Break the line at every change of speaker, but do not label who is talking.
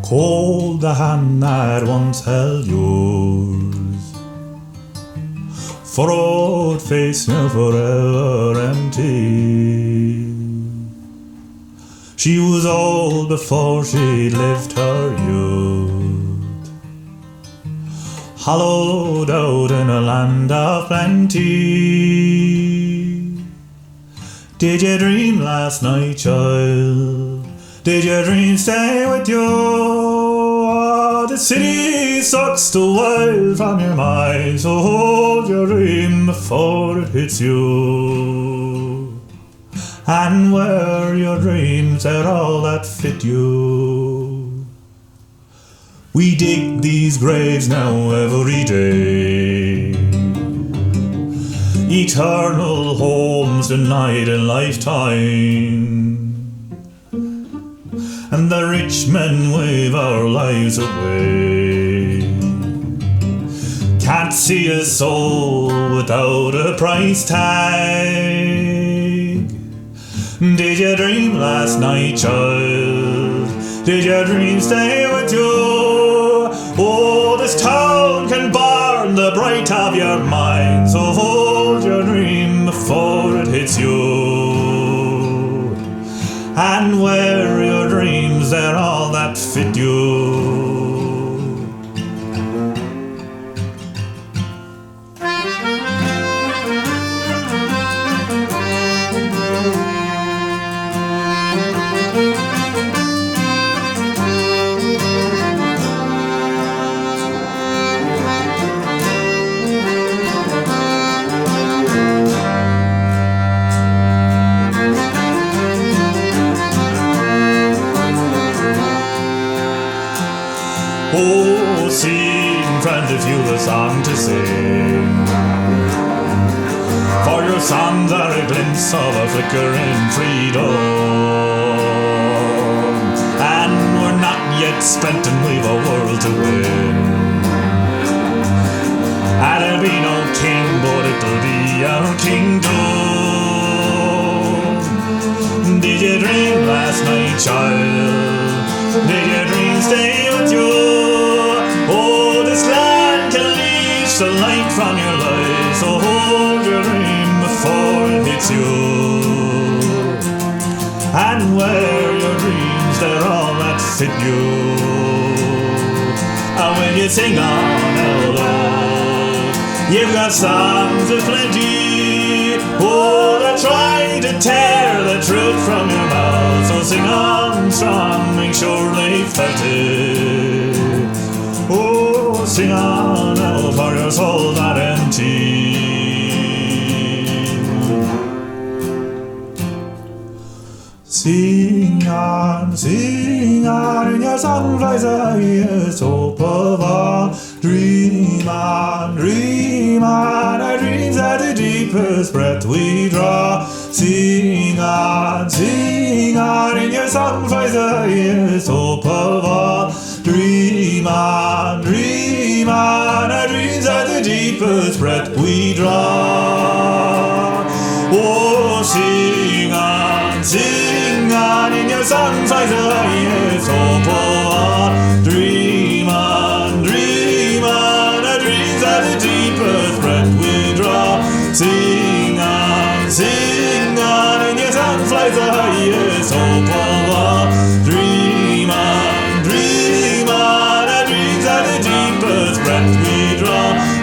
hold the hand that once held yours, for old face now forever empty. She was old before she'd lived her youth, hollowed out in a land of plenty. Did you dream last night, child? Did your dream stay with you? Oh, the city sucks the wild from your mind, so hold your dream before it hits you. And wear your dreams out all that fit you. We dig these graves now every day, eternal homes denied in lifetime. And the rich men wave our lives away. Can't see a soul without a price tag. Did you dream last night, child? Did your dream stay with you? Oh, this town can burn the bright of your mind, so hold your dream before it hits you. And wear your dreams, they're all that fit you. Oh, sing, friend, if you've a song to sing, for your songs are a glimpse of a flickering freedom. And we're not yet spent and we've a world to win. And there'll be no king, but it'll be our kingdom. Did you dream last night, child? Did your dream stay with you? Oh, this land can leech the light from your life, so hold your dream before it hits you. And wear your dreams, they're all that fit you. And when you sing Anaolog, you've got songs of plenty. Oh, they're trying to tear the truth from your mouth, so sing on strong, make sure they felt it. Oh, sing on now, for your soul not empty. Sing on, in your song flies the highest hope of all. Dream on, our dreams are the deepest breath we draw. Sing on, in your song flies the highest hope of all. Dream on, our dreams are the deepest breath we draw. Oh, sing on, in your song flies the highest hope of all. Dream on, our dreams are the deepest breath we draw. Sing on, in your song flies the highest hope of all. Dream on, our dreams are the deepest breath we draw.